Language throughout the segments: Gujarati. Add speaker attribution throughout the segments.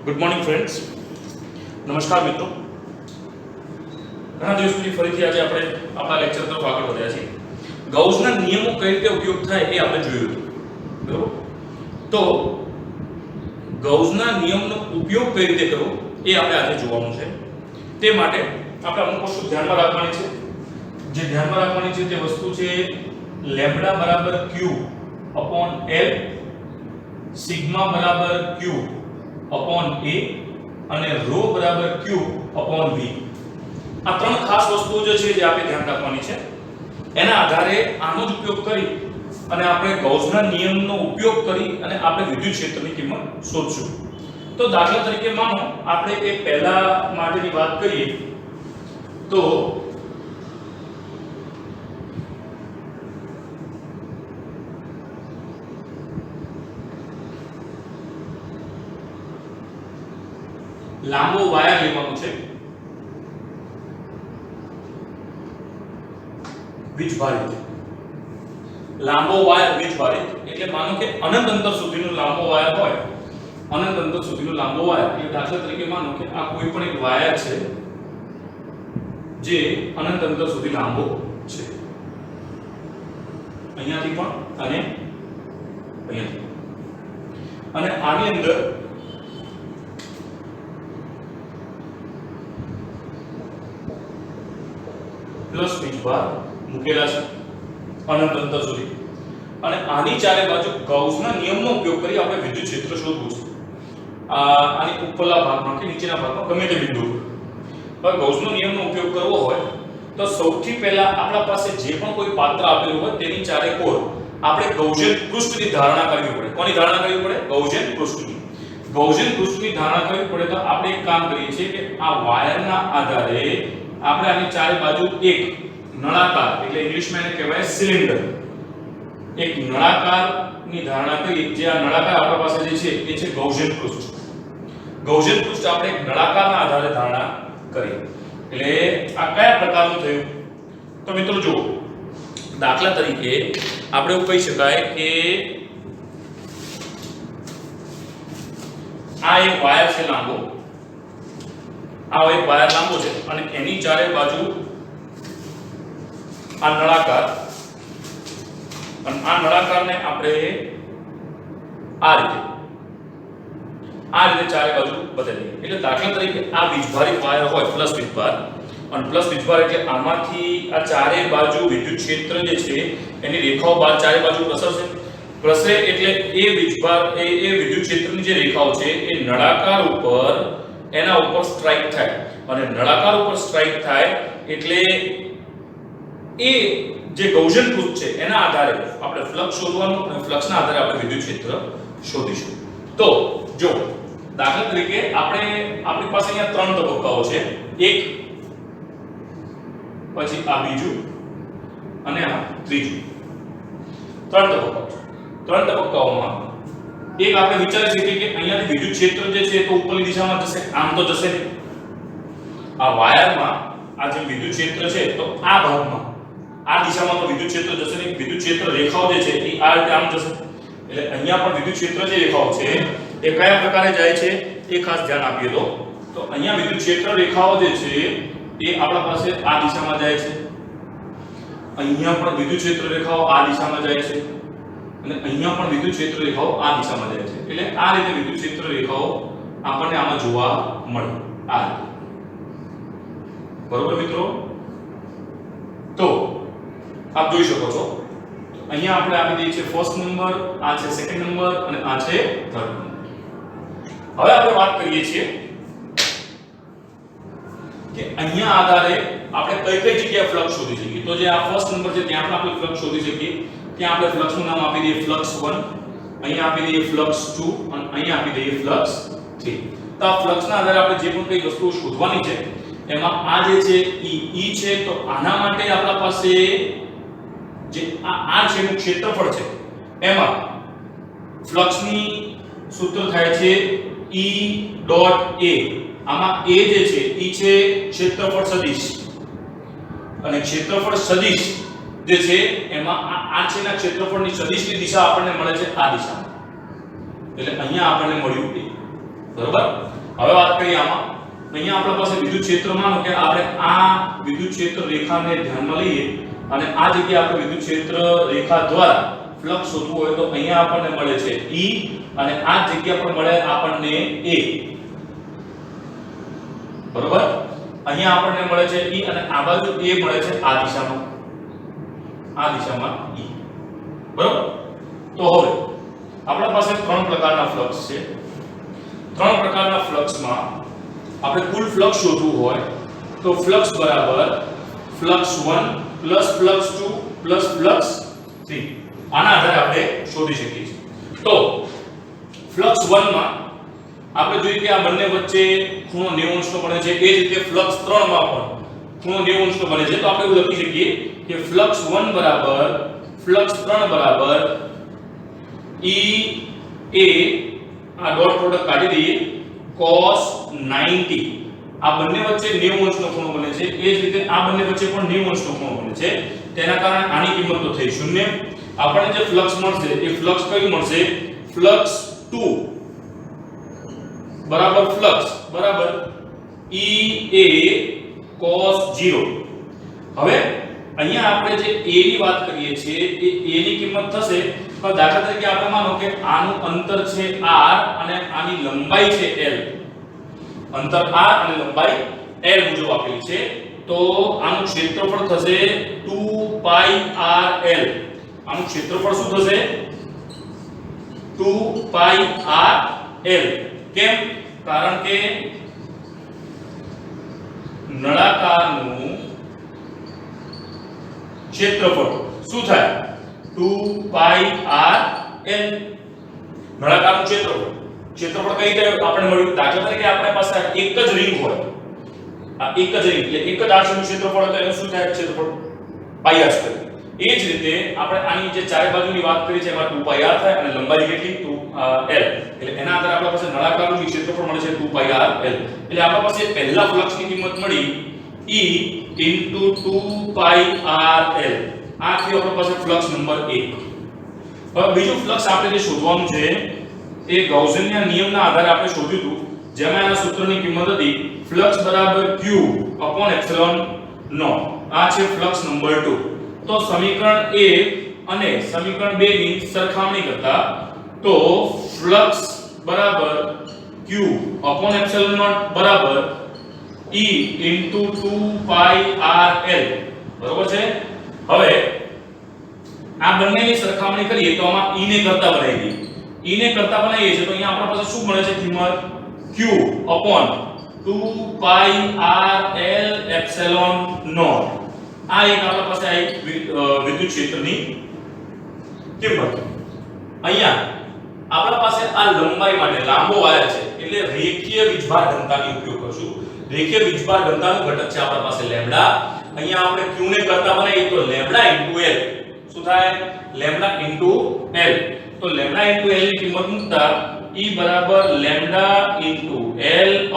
Speaker 1: ગુડ મોર્નિંગ ફ્રેન્ડ્સ, નમસ્કાર મિત્રો. ઘણા દિવસ પછી ફરીથી આજે આપણે આપણા લેક્ચર તરફ આગળ વધ્યા છીએ. ગૌસના નિયમો કઈ રીતે ઉપયોગ થાય એ આપણે જોયું હતું, બરાબર? તો ગૌસના નિયમનો ઉપયોગ કઈ રીતે કરવો એ આપણે આજે જોવાનું છે. તે માટે આપણે અમુક વસ્તુ ધ્યાનમાં રાખવાની છે. જે ધ્યાનમાં રાખવાની છે તે વસ્તુ છે લેમ્બડા બરાબર q અપોન l, સિગ્મા બરાબર q અપોન a અને rho બરાબર q અપોન v. આ ત્રણ ખાસ વસ્તુઓ જે છે જે આપણે ધ્યાન રાખવાની છે. એના આધારે આનો જ ઉપયોગ કરી અને આપણે ગૌસના નિયમનો ઉપયોગ કરી અને આપણે વિદ્યુત ક્ષેત્રની કિંમત શોધશું. તો દાખલા તરીકે માનો આપણે એક પહેલા માટેની વાત કરીએ તો લાંબો વાયર લેવાનું છે, વીજભારિત. લાંબો વાયર વીજભારિત એટલે માનો કે અનંત અંતર સુધીનો લાંબો વાયર હોય, અનંત અંતર સુધીનો લાંબો વાયર એટલે દાખલા તરીકે માનો કે આ કોઈ પણ એક વાયર છે જે અનંત અંતર સુધી લાંબો છે, અહીંયાથી પણ અને અહીંયાથી, અને આની અંદર પ્લસ વીજભાર મૂકેલા છે અનંત અંતર સુધી. અને આની ચારે બાજુ ગૌસના નિયમનો ઉપયોગ કરી આપણે વિદ્યુત ક્ષેત્ર શોધવું છે. આની ઉપરના ભાગમાં કે નીચેના ભાગમાં ગમે તે બિંદુ પર ગૌસનો નિયમનો ઉપયોગ કરવો હોય તો સૌથી પહેલા આપણા પાસે જે પણ કોઈ પાત્ર આપેલું હોય તેની ચારે કોર આપણે ગૌસિયન પૃષ્ઠની ધારણા કરવી પડે. કોની ધારણા કરવી પડે? ગૌસિયન પૃષ્ઠની. ગૌસિયન પૃષ્ઠની ધારણા કરવી પડે તો આપણે એક કામ કરીએ છીએ કે આ વાયરના આધારે આપણે આની ચારે બાજુ એક નળાકાર એટલે ઇંગ્લિશમાં એને કહેવાય સિલિન્ડર, એક નળાકારની ધારણા કરી. જે આ નળાકાર આપણા પાસે જે છે એ છે ગૌસિયન પૃષ્ઠ. ગૌસિયન પૃષ્ઠ આપણે એક નળાકારના આધારે ધારણા કરી. એટલે આ કયા પ્રકારનું થયું? તો મિત્રો જુઓ, દાખલા તરીકે આપણે એવું કહી શકાય કે આ એક વાયર છે લાંબો, આ એક વાયર લાંબો છે અને એની ચારે બાજુ આ નળાકાર, અને આ નળાકારને આપણે આ રીતે ચારે બાજુ બદલીએ. એટલે દાખલા તરીકે આ વીજભારિત વાયર હોય પ્લસ વીજભાર, અને પ્લસ વીજભાર એટલે આમાંથી આ ચારે બાજુ વિદ્યુત ક્ષેત્ર જે છે એની રેખાઓ બાર ચારે બાજુ પ્રસરે એટલે એ વીજભાર એ વિદ્યુત ક્ષેત્રની જે રેખાઓ છે એ નળાકાર ઉપર એના ઉપર સ્ટ્રાઇક થાય, અને નળાકાર ઉપર સ્ટ્રાઇક થાય એટલે એ જે ગૌસિયન પૃષ્ઠ છે એના આધારે આપણે ફ્લક્સ શોધવાનું અને ફ્લક્સના આધારે આપણે વિદ્યુત ક્ષેત્ર શોધીશું. તો જો દાખલા તરીકે આપણી પાસે અહીંયા ત્રણ તબક્કાઓ છે, એક, પછી આ બીજું અને આ ત્રીજું. ત્રણ તબક્કાઓ છે. ત્રણ તબક્કાઓમાં એક આપણે વિચારી શકીએ કે અહીંયાથી વિદ્યુત ક્ષેત્ર જે છે તો ઉપરની દિશામાં જશે, આમ તો જશે નહીં. આ વાયરમાં આ જે વિદ્યુત ક્ષેત્ર છે તો આ ભાગમાં આ દિશામાં તો વિદ્યુત ક્ષેત્ર જશે નહીં. વિદ્યુત ક્ષેત્ર રેખાઓ જે છે એ આ રીતે આમ જશે. એટલે અહીંયા પણ વિદ્યુત ક્ષેત્ર જે રેખાઓ છે એ કયા પ્રકારે જાય છે એ ખાસ ધ્યાન આપીએ તો અહીંયા વિદ્યુત ક્ષેત્ર રેખાઓ જે છે એ આપણા પાસે આ દિશામાં જાય છે. અહીંયા પણ વિદ્યુત ક્ષેત્ર રેખાઓ આ દિશામાં જાય છે અને અહીંયા પણ વિદ્યુત ક્ષેત્ર રેખાઓ આ દિશામાં જાય છે. એટલે આ રીતે વિદ્યુત ક્ષેત્ર રેખાઓ આપણને આમાં જોવા મળે આ રીતે. બરોબર મિત્રો? તો આપ જોઈ શકો છો અહીંયા આપણે આપી દઈએ છીએ ફર્સ્ટ નંબર, આ છે સેકન્ડ નંબર અને આ છે થર્ડ નંબર. હવે આપણે વાત કરીએ છીએ કે અહીંયા આધારે આપણે કઈ કઈ જગ્યાએ ફ્લક્સ શોધી શકીએ. તો જે આ ફર્સ્ટ નંબર છે ત્યાં પણ આપણે ફ્લક્સ શોધી શકીએ. ત્યાં આપણે ફ્લક્સનું નામ આપી દઈએ ફ્લક્સ 1, અહીંયા આપી દઈએ ફ્લક્સ 2 અને અહીંયા આપી દઈએ ફ્લક્સ 3. તો આ ફ્લક્સના આધારે આપણે જે પણ કઈ વસ્તુઓ શોધવાની છે એમાં આ જે છે ઈ છે. તો આના માટે આપણા પાસે જે આ છે એનું ક્ષેત્રફળ છે એમાં ફ્લક્સની સૂત્ર થાય છે E ડોટ A. આમાં A જે છે ઈ છે ક્ષેત્રફળ સદિશ, અને ક્ષેત્રફળ સદિશ જે છે એમાં આ છે ના ક્ષેત્રફળની સદિશની દિશા આપણને મળે છે આ દિશામાં. એટલે અહીંયા આપણને મળ્યું A. બરોબર? હવે વાત કરીએ આમાં અહીંયા આપણા પાસે વિદ્યુત ક્ષેત્ર માનો કે આપણે આ વિદ્યુત ક્ષેત્ર રેખાને ધ્યાનમાં લઈએ અને આ જગ્યાએ આપણે વિદ્યુત ક્ષેત્ર રેખા દ્વારા ફ્લક્સ શોધવું હોય તો અહીંયા આપણને મળે છે E અને આ જગ્યા પર મળે આપણને A, બરોબર? અહીંયા આપણને મળે છે E અને આ બાજુ A મળે છે આ દિશામાં E, બરોબર? તો હવે આપણા પાસે ત્રણ પ્રકારના ફ્લક્સ છે. ત્રણ પ્રકારના ફ્લક્સમાં આપણે કુલ ફ્લક્સ શોધવું હોય તો ફ્લક્સ બરાબર flux 1 plus flux 2 plus flux 3 આના આધારે આપણે શોધી શકીએ છીએ. તો ફ્લક્સ 1 માં આપણે જોઈએ કે આ બંને વચ્ચે ખૂણો 90 અંશનો બને છે. એ જ રીતે ફ્લક્સ 3 માં પણ ખૂણો 90 અંશનો બને છે. તો આપણે એવું લખી શકીએ કે ફ્લક્સ 1 બરાબર ફ્લક્સ 3 બરાબર E A આ ડોટ પ્રોડક્ટ કાઢી દઈએ cos 90 આ બંને વચ્ચે 90 અંશનો ખૂણો બને છે. એ જ રીતે આ બંને વચ્ચે પણ 90 અંશનો ખૂણો બને છે. તેના કારણે આની કિંમત તો થઈ 0. આપણને જે ફ્લક્સ મળશે એ ફ્લક્સ કયું મળશે? ફ્લક્સ 2 બરાબર ફ્લક્સ બરાબર E A cos 0. હવે અહીંયા આપણે જે A ની વાત કરીએ છીએ એ A ની કિંમત થશે. તો દાખલા તરીકે આપણે માનો કે આનું અંતર છે r અને આની લંબાઈ છે l. અંતર r અને લંબાઈ l મુજબ આપેલી છે. તો આનું ક્ષેત્રફળ થશે 2 pi r l. આનું ક્ષેત્રફળ શું થશે? 2 pi r l. કેમ? કારણ કે નળાકારનું ક્ષેત્રફળ શું થાય? 2 pi r l. નળાકારનું ક્ષેત્રફળ કઈ રીતે આપણે મળ્યું? દાખલા તરીકે આપણી પાસે એક જ રિંગ હોય, આ એક જ રિંગ એટલે એક જ આર્સનું ક્ષેત્રફળ તો એનું શું થાય? ક્ષેત્રફળ pi r સ્ક્વેર. એ જ રીતે આપણે આની જે ચારે બાજુની વાત કરી છે એમાં 2 pi r થાય અને લંબાઈ કેટલી? 2 l. એટલે એના આધારે આપણા પાસે નળાકારનું ક્ષેત્રફળ મળે છે 2 pi r l. એટલે આપણા પાસે પહેલા ફ્લક્સની કિંમત મળી E * 2 pi r l. આ થયો આપણા પાસે ફ્લક્સ નંબર 1. હવે બીજું ફ્લક્સ આપણે જે શોધવાનું છે એ ગૌસિયનના નિયમના આધારે આપણે શોધ્યું હતું, જેમાં એના સૂત્રની કિંમત હતી ફ્લક્સ બરાબર q / એપ્સિલોન નોટ. આ છે ફ્લક્સ નંબર 2. તો સમીકરણ 1 અને સમીકરણ 2 ની સરખામણી કરતા તો ફ્લક્સ બરાબર q / એપ્સિલોન નોટ બરાબર E * 2 pi r l. બરોબર છે? હવે આ બંનેની સરખામણી કરીએ તો આમાં E ને કરતા બનાવીએ. E ને કરતા બનાવીએ છે તો અહીંયા આપણા પાસે શું મળે છે કિંમત? q / 2 pi r l epsilon naught. આ એક આપણા પાસે આ વિદ્યુત ક્ષેત્રની કિંમત. અહીંયા આપણા પાસે આ લંબાઈ માટે લાંબો વાયર છે એટલે રેખીય વીજભાર ઘનતાનો ઉપયોગ કરશું. રેખીય વીજભાર ઘનતાનો ઘટક છે આપણા પાસે લેમ્ડા. અહીંયા આપણે q ને કરતા બનાવીએ તો લેમ્ડા * l. શું થાય? Lambda * l. તો લેમ્ડા * l ની કિંમત મૂકતા E બરાબર lambda * l /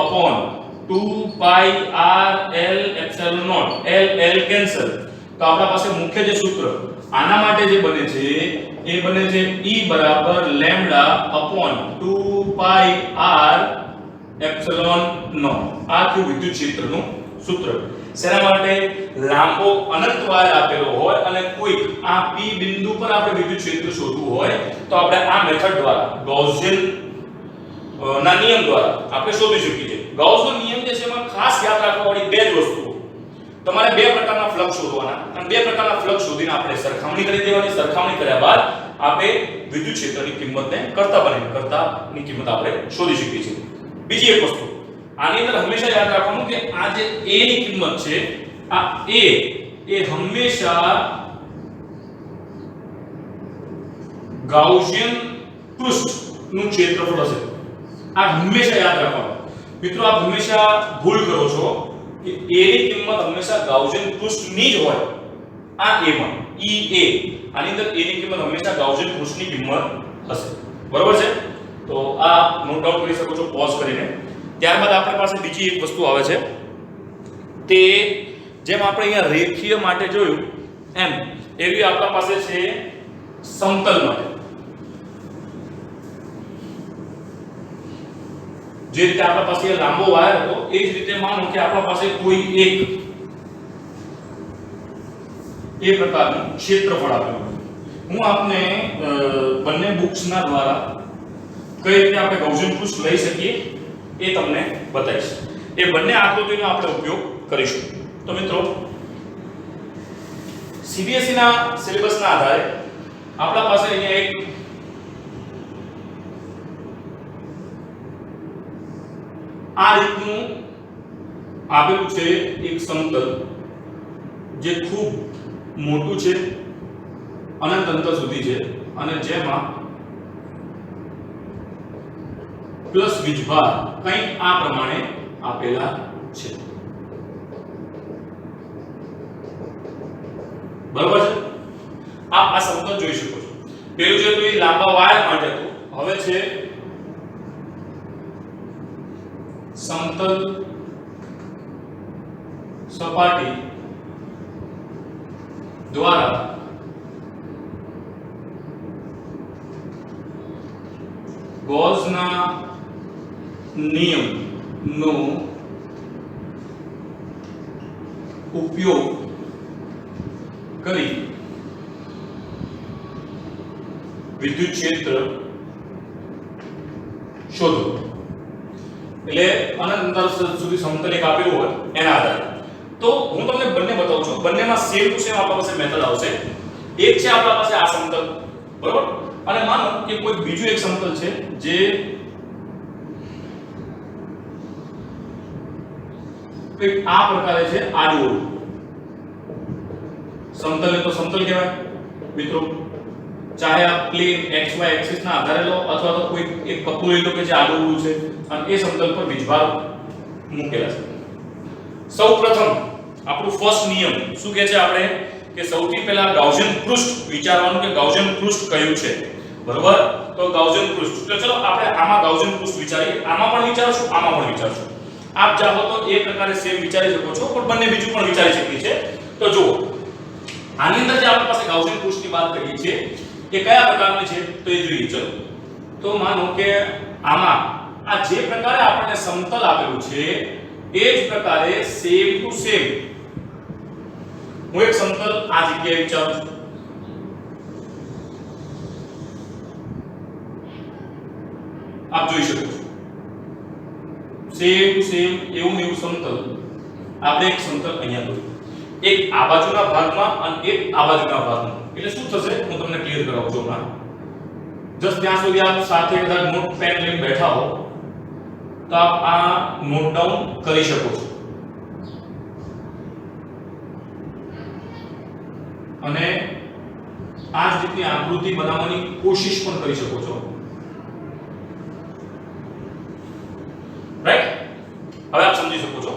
Speaker 1: 2 pi r l epsilon naught. l cancel. તો આપણા પાસે મુખ્ય જે સૂત્ર આના માટે જે બને છે એ બને છે E બરાબર lambda / 2 pi r epsilon naught. આ થયું વિદ્યુત ક્ષેત્રનું સૂત્ર. શેના માટે? લાંબો અનંત વાયર આપેલો હોય અને કોઈક આ P બિંદુ પર આપણે વિદ્યુત ક્ષેત્ર શોધવું હોય તો આપણે આ મેથડ દ્વારા ગૌસિયન ના નિયમ દ્વારા આપણે શોધી શકીએ છીએ. ગૌસનો નિયમ જે છે એમાં ખાસ યાદ રાખવાવાળી બે જ વસ્તુઓ. તમારે બે પ્રકારના ફ્લક્સ શોધવાના અને બે પ્રકારના ફ્લક્સ શોધીને આપણે સરખામણી કરી દેવાની. સરખામણી કર્યા બાદ આપણે વિદ્યુત ક્ષેત્રની કિંમતને કરતાની કિંમત આપણે શોધી શકીએ છીએ. બીજી એક વસ્તુ આની અંદર હંમેશા યાદ રાખવાનું કે આ જે a ની કિંમત છે આ a એ હંમેશા ગાઉસિયન પૃષ્ઠનું ક્ષેત્રફળ હશે. આ હંમેશા યાદ રાખવાનું. મિત્રો આપ હંમેશા ભૂલ કરો છો કે a ની કિંમત હંમેશા ગાઉસિયન પૃષ્ઠની જ હોય. આ a માં E a આની અંદર a ની કિંમત હંમેશા ગાઉસિયન પૃષ્ઠની કિંમત હશે. બરોબર છે? તો આ નોટ ડાઉન કરી શકો છો પોઝ કરીને. ત્યારબાદ આપણી પાસે બીજી એક વસ્તુ આવે છે તે જેમ આપણે અહીંયા રેખીય માટે જોયું એમ એવી આપણા પાસે છે સમતલ માટે. જે રીતે આપણા પાસે લાંબો વાયર હતો એ જ રીતે માનો કે આપણા પાસે કોઈ એક એ પ્રકારનું ક્ષેત્રફળ આપેલું હોય. હું આપને બંને બુક્સના દ્વારા કઈ રીતે આપણે ગૌસિયન પૃષ્ઠ લઈ શકીએ એ તમને બતાવીશ. એ બંને આકૃતિનો આપણે ઉપયોગ કરીશું. તો મિત્રો સીબીએસઈ ના સિલેબસના આધારે આપણા પાસે અહીંયા એક આ રીતનું આપેલું છે એક સમતલ જે ખૂબ મોટું છે, અનંત અંતર સુધી છે અને જેમાં પ્લસ વીજભાર કંઈક આ પ્રમાણે આપેલા છે. બરોબર છે? આપ આ સમતલ જોઈ શકો છો. પેલું જે તો એ લાંબા વાયર માટે હતું, હવે છે સમતલ સપાટી દ્વારા ગૌસના નિયમનો ઉપયોગ કરી વિદ્યુત ક્ષેત્ર શોધો. એટલે અનંત અંતર સુધી સમતલ એક આપેલું હોય એના આધારે. તો હું તમને બંને બતાવું છું. બંનેમાં સેમ ટુ સેમ આપણા પાસે મેથડ આવશે. એક છે આપણા પાસે આ સમતલ, બરોબર? અને માનો કે કોઈ બીજું એક સમતલ છે જે કંઈક આ પ્રકારે છે, આડું સમતલ. તો સમતલ કહેવાય મિત્રો. ચાહે આ પ્લેન xy એક્સિસ ના આધારે લો અથવા તો કોઈ એક પત્તું લઈ લો કે જે આડું છે અને એ સમતલ પર વીજભાર મૂકેલા છે. સૌપ્રથમ આપણું ફર્સ્ટ નિયમ શું કહે છે આપણે કે સૌથી પહેલા ગાઉસિયન પૃષ્ઠ વિચારવાનું કે ગાઉસિયન પૃષ્ઠ કયું છે. બરોબર? તો ગાઉસિયન પૃષ્ઠ. તો ચલો આપણે આમાં ગાઉસિયન પૃષ્ઠ વિચારીએ. આમાં પણ વિચારશું, આમાં પણ વિચારશું. આપ ચાહો તો એ પ્રકારે સેમ વિચારી શકો છો, પણ બંને બીજું પણ વિચારી શકીએ છીએ. તો જુઓ, આની અંદર જે આપણી પાસે ગાઉસિયન પૃષ્ઠની વાત કરીએ છીએ એ કયા પ્રકારની છે તો એ જોઈએ. ચલો તો માનો કે આમાં આ જે પ્રકારે આપણને સમતલ આપેલું છે એ જ પ્રકારે સેમ ટુ સેમ હું એક સમતલ આ જગ્યાએ વિચારું છું. આપ જોઈ શકો છો સેમ ટુ સેમ એવું ને એવું સમતલ આપણે એક સમતલ અહીંયા દોર્યું. એક આ બાજુના ભાગમાં અને એક આ બાજુના ભાગમાં. એટલે શું થશે હું તમને ક્લિયર કરાવું છું હમણાં. જસ્ટ ત્યાં સુધી આપ સાથે કદાચ નોટ પેન લઈને બેઠા હો તો આપ આ નોટ ડાઉન કરી શકો છો અને આ જ રીતની આકૃતિ બનાવવાની કોશિશ પણ કરી શકો છો. રાઈટ? હવે આપ સમજી શકો છો.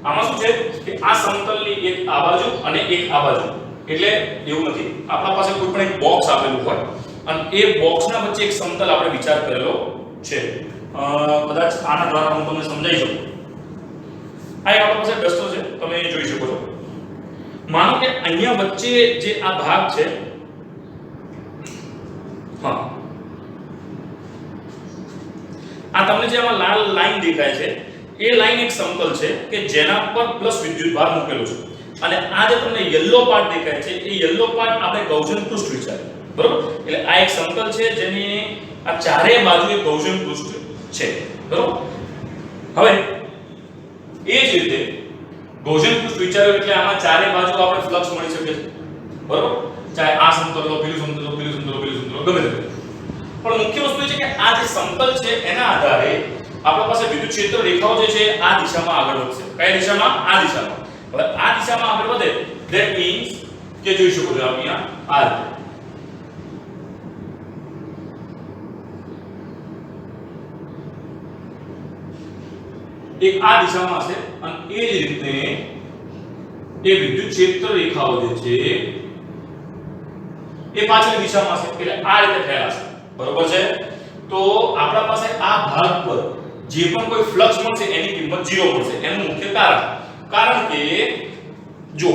Speaker 1: આમાં શું છે કે આ સમતલની એક આ બાજુ અને એક આ બાજુ. એટલે એવું નથી, આપણા પાસે કોઈ પણ એક બોક્સ આપેલું હોય અને એ બોક્સના વચ્ચે એક સમતલ આપણે વિચાર કરેલો છે. કદાચ આના દ્વારા હું તમને સમજાવી શકું. આ એક આપણા પાસે ડસ્ટર છે, તમે એ જોઈ શકો છો. માનો કે અહીંયા વચ્ચે જે આ ભાગ છે, હા, આ તમને જે આમાં લાલ લાઈન દેખાય છે એ લાઈન એક સમતલ છે કે જેના પર પ્લસ વિદ્યુત ભાર મૂકેલો છે. અને આ જે તમને યલો પાર્ટ દેખાય છે એ યલો પાર્ટ આપણે ગૌસિયન પૃષ્ઠ વિચારીએ. બરોબર? એટલે આ એક સમતલ છે જેની આ ચારે બાજુ એક ગૌસિયન પૃષ્ઠ છે. બરોબર? હવે એ જ રીતે ગૌસિયન પૃષ્ઠ વિચાર્યો એટલે આમાં ચારે બાજુ આપણે ફ્લક્સ મળી શકે છે. બરોબર? ચાહે આ સમતલ લો, પેલું સમતલ લો, પેલું સમતલ લો, પેલું સમતલ લો, ગમે તે. પણ મુખ્ય વસ્તુ એ છે કે આ જે સમતલ છે એના આધારે આપણા પાસે વિદ્યુત ક્ષેત્ર રેખાઓ જે છે આ દિશામાં આગળ વધશે. કઈ દિશામાં? આ દિશામાં. હવે આ દિશામાં આગળ વધે ધેટ મીન્સ કે જોઈ શકો છો અહીંયા આ રીતે એક આ દિશામાં હશે અને એ જ રીતે એ વિદ્યુત ક્ષેત્ર રેખાઓ જે છે એ પાછળની દિશામાં હશે. એટલે આ રીતે ફેલાશે. બરોબર છે? તો આપણા પાસે આ ભાગ પર જે પણ કોઈ ફ્લક્સ મળશે એની કિંમત 0 મળશે. એનું મુખ્ય કારણ કે જો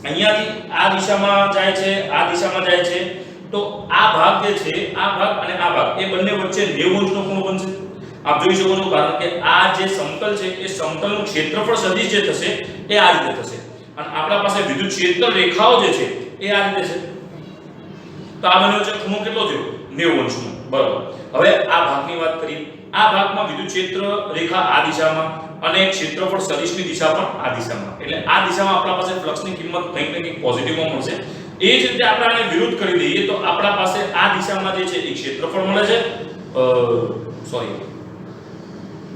Speaker 1: અહીંયાથી આ દિશામાં જાય છે, આ દિશામાં જાય છે, તો આ ભાગ જે છે, આ ભાગ અને આ ભાગ એ બંને વચ્ચે 90 અંશનો ખૂણો બનશે. આપ જોઈ શકો છો, કારણ કે આ જે સમતલ છે એ સમતલનું ક્ષેત્રફળ સદિશ જે થશે એ આ રીતે થશે અને આપણા પાસે વિદ્યુત ક્ષેત્ર રેખાઓ જે છે એ આ રીતે છે. તો આ બંને વચ્ચે ખૂણો કેટલો થયો? 90 અંશનો. બરાબર. હવે આ ભાગની વાત કરીએ. આ ભાગમાં વિદ્યુત ક્ષેત્ર રેખા આ દિશામાં અને ક્ષેત્રફળ સદિશની દિશા પણ આ દિશામાં. એટલે આ દિશામાં આપણા પાસે ફ્લક્સની કિંમત કંઈક ને કંઈક પોઝિટિવમાં મળશે. એ જ રીતે આપણે આને વિરુદ્ધ કરી દઈએ તો આપણા પાસે આ દિશામાં જે છે એ ક્ષેત્રફળ મળે છે,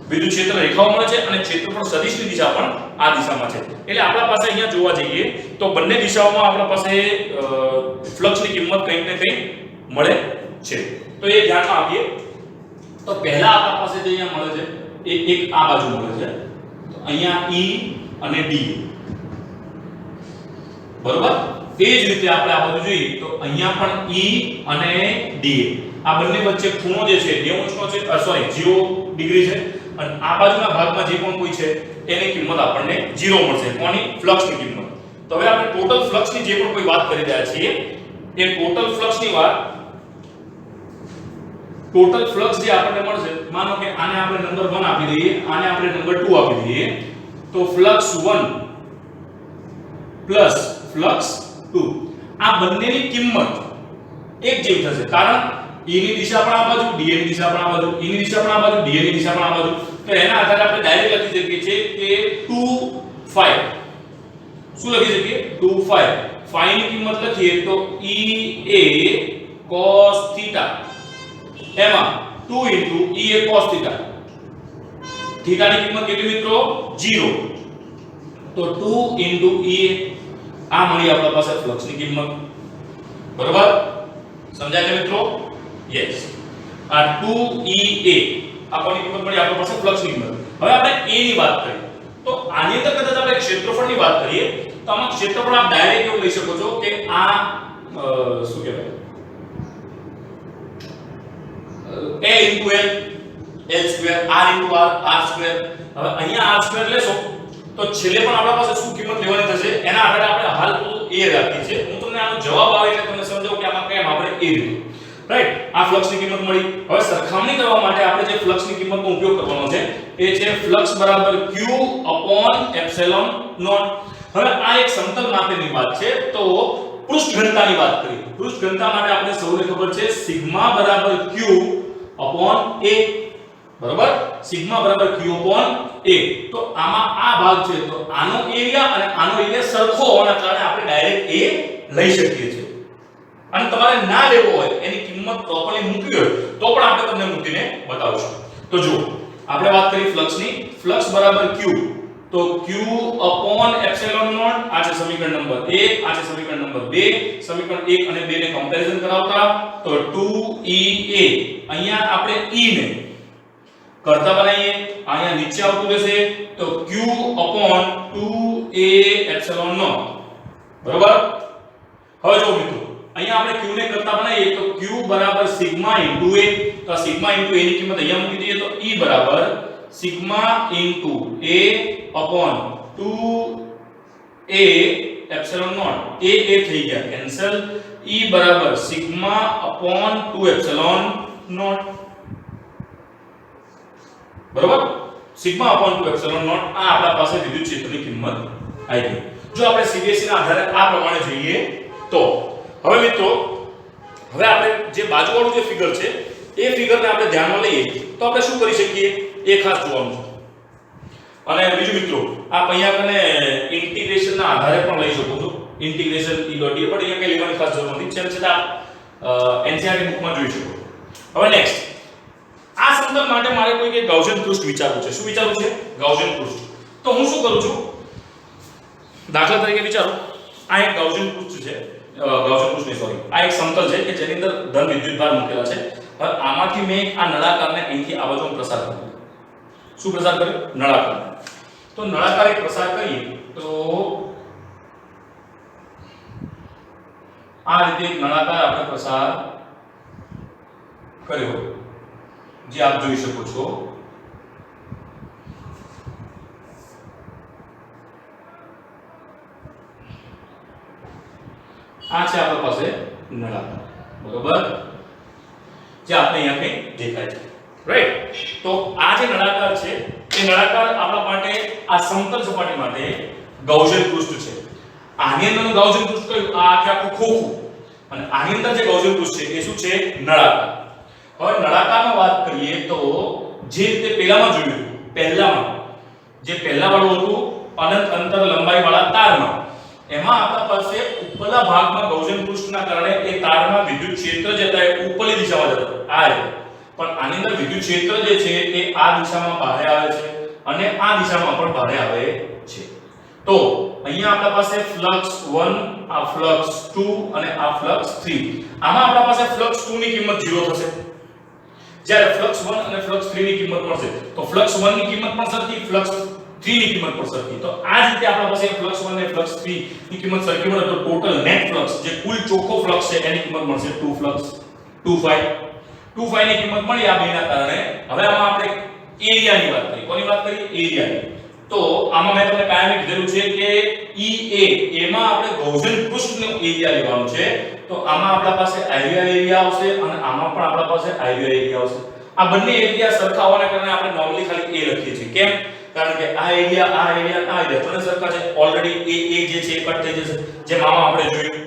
Speaker 1: વિદ્યુત ક્ષેત્ર રેખાઓ મળે છે અને ક્ષેત્રફળ સદિશની દિશા પણ આ દિશામાં છે. એટલે આપણા પાસે અહીંયા જોવા જઈએ તો બંને દિશાઓમાં આપણા પાસે ફ્લક્સની કિંમત કંઈક ને કંઈક મળે છે. તો એ ધ્યાનમાં આપીએ. તો પહેલા આપણા પાસે જે અહીંયા મળે છે એ એક આ બાજુ મળે છે. તો અહીંયા E અને D. બરોબર. એ જ રીતે આપણે આ બાજુ જોઈએ તો અહીંયા પણ E અને D. આ બંને વચ્ચે ખૂણો જે છે 90 અંશનો છે, 0 ડિગ્રી છે અને આ બાજુના ભાગમાં જે પણ કોઈ છે એની કિંમત આપણને 0 મળશે. કોની? ફ્લક્સની કિંમત. તો હવે આપણે ટોટલ ફ્લક્સની જે પણ કોઈ વાત કરી રહ્યા છીએ એ ટોટલ ફ્લક્સની વાત, ટોટલ ફ્લક્સ જે આપણને મળશે, માનો કે આને આપણે નંબર 1 આપી દઈએ, આને આપણે નંબર 2 આપી દઈએ, તો ફ્લક્સ 1 પ્લસ ફ્લક્સ 2 આ બંનેની કિંમત એક જેવી થશે. કારણ E ની દિશા પણ આ બાજુ, D ની દિશા પણ આ બાજુ, E ની દિશા પણ આ બાજુ, D ની દિશા પણ આ બાજુ. તો એના આધારે આપણે ડાયરેક્ટ લખી શકીએ છીએ કે 2 5. શું લખી શકીએ? 2 5. phi ની કિંમત લખીએ તો E a cos theta, એમાં 2 into E a cos theta. Theta ની કિંમત કેટલી મિત્રો? 0. તો 2 into E a. આ મળી આપણા પાસે ફ્લક્સની કિંમત. બરાબર? સમજાય છે મિત્રો? યસ. આ 2EA આપણને કિંમત મળી આપણા પાસે ફ્લક્સની કિંમત. હવે આપણે A ની વાત કરીએ. તો આની અંદર કદાચ આપણે ક્ષેત્રફળની વાત કરીએ તો આમાં ક્ષેત્રફળ આપ ડાયરેક્ટ એવું લઈ શકો છો કે આ શું કહેવાય? A into L, L square, R into R, R square. હવે અહીંયા R square લેશો તો છેલ્લે પણ આપણા પાસે શું કિંમત લેવાની થશે એના આધારે આપણે હાલ A રાખી છે. હું તમને આનો જવાબ આવે એટલે તમને સમજાવું કે આમાં કેમ આપણે A લીધું. રાઈટ? આ ફ્લક્સની કિંમત મળી. હવે સરખામણી કરવા માટે આપણે જે ફ્લક્સની કિંમતનો ઉપયોગ કરવાનો છે એ છે ફ્લક્સ બરાબર Q upon epsilon naught. હવે આ એક સમતલ માપેની વાત છે તો પૃષ્ઠ ઘનતાની વાત કરીએ. પૃષ્ઠ ઘનતા માટે આપણે સૌને ખબર છે સિગ્મા બરાબર Q upon A. બરાબર? સિગ્મા બરાબર Q upon A. તો આમાં આ ભાગ છે તો આનો એરિયા અને આનો એરિયા સરખો હોવાના કારણે આપણે ડાયરેક્ટ A લઈ શકીએ છીએ. અને તમારે ના લેવો હોય એની કિંમત પ્રોપરલી મૂકવી હોય તો પણ આપણે તમને મૂકીને બતાવશું. તો જુઓ આપણે વાત કરી ફ્લક્સની. ફ્લક્સ બરાબર Q તો Q upon epsilon naught. આ છે સમીકરણ નંબર 1, આ છે સમીકરણ નંબર 2. સમીકરણ 1 અને 2 ને કમ્પેરીઝન કરાવતા તો 2EA અહીંયા આપણે E ને કરતા બનાવીએ, અહીંયા નીચે આવતું રહેશે તો Q upon 2A epsilon naught. બરાબર? હવે જો મિત્રો અહીંયા આપણે Q ને કરતા બનાવીએ તો Q બરાબર સિગ્મા into A. તો આ સિગ્મા into A ની કિંમત અહીંયા મૂકી દઈએ તો E બરાબર sigma into A upon 2A epsilon naught. A થઈ ગયા કેન્સલ. E બરાબર સિગ્મા upon 2 epsilon naught. બરાબર? Sigma upon 2 epsilon naught. આ આપણા પાસે વિદ્યુત ક્ષેત્રની કિંમત આવી ગઈ. જો આપણે CBSE ના આધારે આ પ્રમાણે જોઈએ તો હવે મિત્રો હવે આપણે જે બાજુવાળું જે ફિગર છે એ ફિગરને આપણે ધ્યાનમાં લઈએ તો આપણે શું કરી શકીએ એ ખાસ જોવાનું છે. અને બીજું મિત્રો આપ અહીંયા કને ઇન્ટિગ્રેશનના આધારે પણ લઈ શકો છો. ઇન્ટિગ્રેશન E dot d પણ અહીંયા કઈ લેવાની ખાસ જરૂર નથી. છતાં NCERT બુકમાં જોઈ શકો. હવે નેક્સ્ટ આ સમતલ માટે મારે કોઈ કે ગાઉસિયન પૃષ્ઠ વિચારવું છે. શું વિચારવું છે? ગાઉસિયન પૃષ્ઠ. તો હું શું કરું છું? દાખલા તરીકે વિચારો આ એક ગાઉસિયન પૃષ્ઠ છે. ગાઉસિયન પૃષ્ઠ નહીં, સોરી, આ એક સમતલ છે કે જેની અંદર ધન વિદ્યુતભાર મૂકેલા છે. હવે આમાંથી મેં આ નળાકારને અહીંથી આ બાજુ પ્રસાર કર્યો. શું પ્રસાર કર્યો? નળાકાર. તો નળાકાર એક પ્રસાર કરીએ તો આ રીતે એક નળાકાર આપણે પ્રસાર કર્યો જે આપ જોઈ શકો છો. આ છે આપણા પાસે નળાકાર. બરોબર? જે આપણે અહીંયા કઈ દેખાય છે. રાઈટ? તો આ જે નળાકાર છે એ નળાકાર આપણા માટે આ સમતલ સપાટી માટે ગૌસિયન પૃષ્ઠ છે. આની અંદરનું ગૌસિયન પૃષ્ઠ કયું? આ આખું ખોખું. અને આની અંદર જે ગૌસિયન પૃષ્ઠ છે એ શું છે? નળાકાર. હવે નળાકારમાં વાત કરીએ તો જે રીતે પહેલામાં જોયું, પહેલામાં જે પહેલા વાળું હતું અનંત અંતર લંબાઈ વાળા તારમાં, એમાં આપણા પાસે ઉપરના ભાગમાં ગૌસિયન પૃષ્ઠના કારણે એ તારમાં વિદ્યુત ક્ષેત્ર જે હતા એ ઉપરની દિશામાં જતું આ રીતે. પણ આની અંદર વિદ્યુત ક્ષેત્ર જે છે એ આ દિશામાં બહાર આવે છે અને આ દિશામાં પણ બહાર આવે છે. તો અહીંયા આપણા પાસે ફ્લક્સ 1, આ ફ્લક્સ 2 અને આ ફ્લક્સ 3. આમાં આપણા પાસે ફ્લક્સ 2 ની કિંમત 0 થશે. જ્યારે ફ્લક્સ 1 અને ફ્લક્સ 3 ની કિંમત મળશે તો ફ્લક્સ 1 ની કિંમત પણ સરખી, ફ્લક્સ 3 ની કિંમત પણ સરખી. તો આ જ રીતે આપણા પાસે ફ્લક્સ 1 અને ફ્લક્સ 3 ની કિંમત સરખી મળે તો ટોટલ નેટ ફ્લક્સ જે કુલ ચોખ્ખો ફ્લક્સ છે એની કિંમત મળશે 2 ફ્લક્સ 2 ની કિંમત મળી આ બેના કારણે. હવે આમાં આપણે એરિયાની વાત કરી. કોની વાત કરી? એરિયાની. તો આમાં મેં તમને કાયમી કીધેલું છે કે EA એમાં આપણે ગૌસિયન પૃષ્ઠનો એરિયા લેવાનો છે. તો આમાં આપણા પાસે એરિયા આવશે અને આમાં પણ આપણા પાસે એરિયા આવશે. આ બંને એરિયા સરખા હોવાના કારણે આપણે નોર્મલી ખાલી A લખીએ છીએ. કેમ? કારણ કે આ એરિયા ત્રણે સરખા છે. ઓલરેડી A જે છે એ કટ થઈ જશે. જેમ આમાં આપણે જોયું.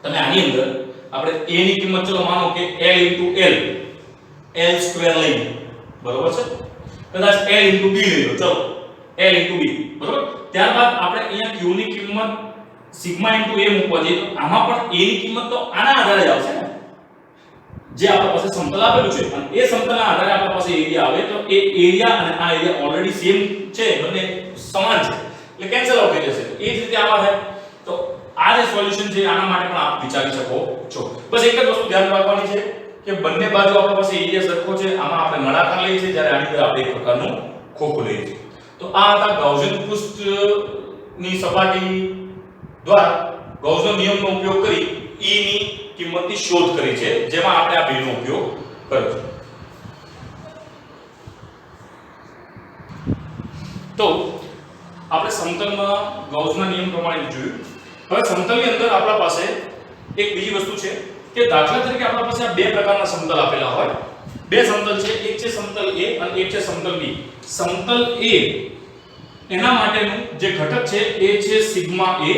Speaker 1: તમે આની અંદર આપણે A ની કિંમત ચલો માનો કે L L² લઈએ. બરોબર છે? કદાચ L B લઈ લો. ચલો L B. બરોબર? ત્યારબાદ આપણે અહીંયા Q ની કિંમત સિગ્મા * A મૂકવા જઈએ તો આમાં પણ A ની કિંમત તો આના આધારે જ આવશે ને, જે આપણા પાસે સમતલ આપેલું છે. અને એ સમતલના આધારે આપણા પાસે એરિયા આવે તો એ એરિયા અને આ એરિયા ઓલરેડી સેમ છે, બંને સમાન છે એટલે કેન્સલ આઉટ થઈ જશે. એ જ રીતે આમાં થાય. તો આ જે સોલ્યુશન છે આના માટે પણ આપ વિચારી શકો છો. બસ એક જ વસ્તુ ધ્યાન રાખવાની છે કે બંને બાજુ આપણા પાસે એરિયા સરખો છે. આમાં આપણે નળાકાર લઈએ છીએ જ્યારે આની અંદર આપણે એક પ્રકારનું ખોખું લઈએ છીએ. તો આ હતા ગૌસિયન પૃષ્ઠની સપાટી દ્વારા ગૌસનો નિયમનો ઉપયોગ કરી E ની કિંમતની શોધ કરી છે, જેમાં આપણે આ બેનો ઉપયોગ કર્યો છે. તો આપણે સમતલમાં ગૌસના નિયમ પ્રમાણે જોયું. હવે સમતલની અંદર આપણા પાસે એક બીજી વસ્તુ છે કે દાખલા તરીકે આપણા પાસે આ બે પ્રકારના સમતલ આપેલા હોય. બે સમતલ છે, એક છે સમતલ A અને એક છે સમતલ B. સમતલ A એના માટેનું જે ઘટક છે એ છે સિગ્મા A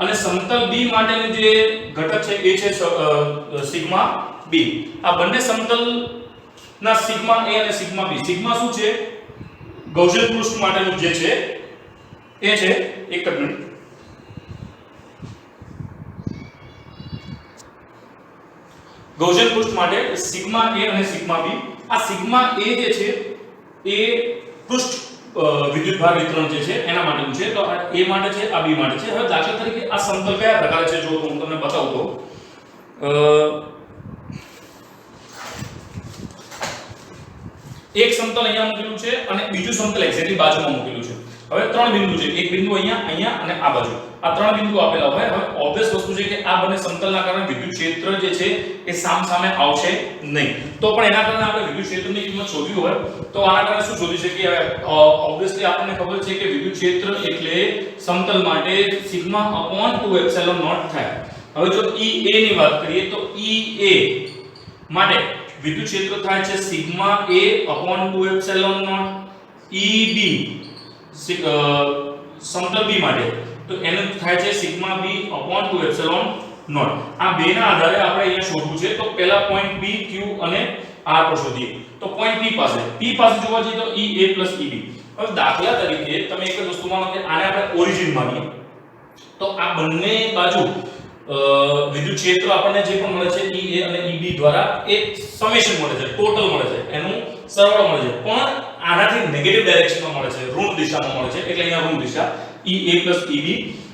Speaker 1: અને સમતલ B માટેનું જે ઘટક છે એ છે સિગ્મા B. આ બંને સમતલના સિગ્મા A અને સિગ્મા B. સિગ્મા શું છે? ગૌસિયન પૃષ્ઠ માટેનું જે છે એ છે, એક જ મિનિટ, ગૌસિયન પૃષ્ઠ માટે સિગ્મા A અને સિગ્મા B. આ સિગ્મા A જે છે એ પૃષ્ઠ વિદ્યુતભાર વિતરણ જે છે એના માટેનું છે. તો આ A માટે છે, આ B માટે છે. હવે દાખલા તરીકે આ સમતલ કયા પ્રકારે છે જો હું તમને બતાવું તો એક સમતલ અહીંયા મૂકેલું છે અને બીજું સમતલ એક્ઝેક્ટલી બાજુમાં મૂકેલું છે. હવે ત્રણ બિંદુ છે, એક બિંદુ અહીંયા અને આ બાજુ. આ ત્રણ બિંદુ આપેલા હોય. હવે ઓબ્વિયસ વસ્તુ છે કે આ બંને સમતલના કારણે વિદ્યુત ક્ષેત્ર જે છે એ સામે આવશે નહીં. તો પણ એના કારણે આપણે વિદ્યુત ક્ષેત્રની કિંમત શોધવી હોય તો આના કારણે શું શોધી શકીએ? હવે ઓબ્વિયસલી આપણને ખબર છે કે વિદ્યુત ક્ષેત્ર એટલે સમતલ માટે σ/2ε0 થાય. હવે જો EA ની વાત કરીએ તો EA માટે વિદ્યુત ક્ષેત્ર થાય છે σ/2ε0. EB સમતલ B માટે તો એનું થાય છે σb/2ε0. આ બેના આધારે આપણે અહીંયા શોધવું છે. તો પહેલા પોઈન્ટ P, Q અને R પર શોધીએ. તો પોઈન્ટ P પાસે જોવા જઈએ તો EA + EB. હવે દાખલા તરીકે તમે એક જ વસ્તુ માનો કે આને આપણે ઓરિજિન માનીએ તો આ બંને બાજુ વિદ્યુત ક્ષેત્ર આપણને જે પણ મળે છે EA અને EB દ્વારા એ સમેશન મળે છે, ટોટલ મળે છે, એનું સરવાળો મળે છે. પણ આનાથી નેગેટિવ ડાયરેક્શનમાં મળે છે, ઋણ દિશામાં મળે છે. એટલે અહીંયા ઋણ દિશા EA + EB.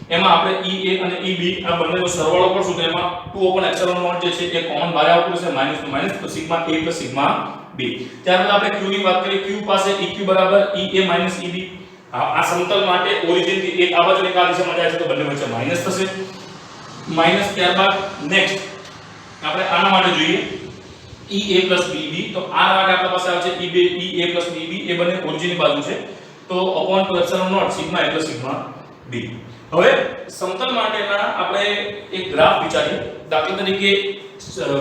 Speaker 1: એમાં આપણે EA અને EB આ બંનેનો સરવાળો કરશું તો એમાં 2/ε0 જે છે એ કોમન બહાર આવતું રહેશે, માઈનસ તો માઈનસ, તો સિગ્મા A + સિગ્મા B. ત્યારબાદ આપણે Q ની વાત કરીએ. Q પાસે EQ = EA - EB. આ સમતલ માટે ઓરિજિન થી એક આ બાજુ એક આ દિશામાં જાય છે તો બંને વચ્ચે માઈનસ થશે. માઈનસ ત્યારબાદ નેક્સ્ટ આપણે આના માટે જોઈએ EA + BB. તો આ માટે આપણા પાસે આવે છે EA + BB. એ બંને ઓરિજિનની બાજુ છે તો /2ε0 સિગ્મા A + સિગ્મા B. હવે સમતલ માટેના આપણે એક ગ્રાફ વિચારીએ. દાખલા તરીકે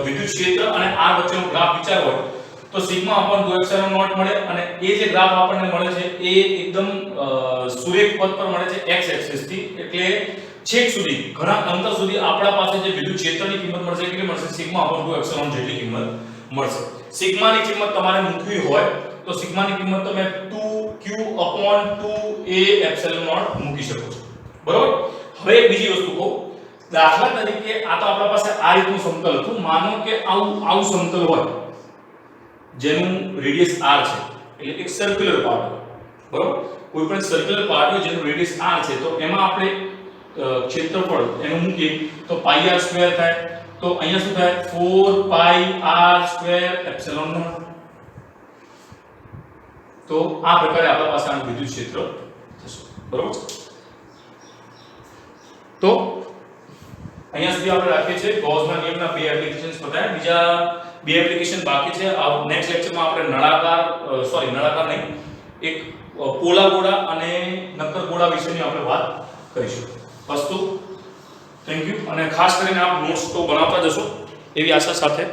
Speaker 1: વિદ્યુત ક્ષેત્ર અને R વચ્ચેનો ગ્રાફ વિચારવો હોય તો તો સિગ્મા અપોન 2 એપ્સિલોન નોટ મળે અને એ જે ગ્રાફ આપણને મળે છે એ એકદમ સુરેખ પદ પર મળે છે x એક્સિસ થી, એટલે છેક સુધી ઘણા અંતર સુધી આપણા પાસે જે વિદ્યુત ક્ષેત્રની કિંમત મળશે કેટલી મળશે સિગ્મા અપોન 2 એપ્સિલોન જેટલી કિંમત મળશે. સિગ્માની કિંમત તમારે મૂકવી હોય તો સિગ્માની કિંમત તમે 2q upon 2a epsilon not મૂકી શકો છો. બરોબર. હવે એક બીજી વસ્તુ કહું, દાખલા તરીકે આ તો આપણા પાસે આ રીતનું સમતલ હતું, માનો કે આવું સમતલ હોય જેનું રેડિયસ r છે, એટલે એક સર્ક્યુલર પાર્ટ હોય. બરોબર. કોઈ પણ સર્ક્યુલર પાર્ટ હોય જેનું રેડિયસ r છે તો એમાં આપણે ક્ષેત્રફળ એનું મૂકીએ તો પાઈ r સ્ક્વેર થાય. તો અહીંયા શું થાય 4 પાઈ r સ્ક્વેર એપ્સિલોન નોટ. તો આ પ્રકારે આપણા પાસે આનું વિદ્યુત ક્ષેત્ર થશે. બરોબર. તો અહીંયા સુધી આપણે રાખીએ છીએ ગૌસના નિયમના બે એપ્લિકેશન્સ બતાવ્યા. બીજા બે એપ્લિકેશન બાકી છે. આ નેક્સ્ટ લેક્ચરમાં આપણે નળાકાર નહીં, એક પોલા ગોળા અને નક્કર ગોળા વિશેની આપણે વાત કરીશું. અસ્તુ, થેન્ક યુ. અને ખાસ કરીને આપ નોટ્સ તો બનાવતા જશો એવી આશા સાથે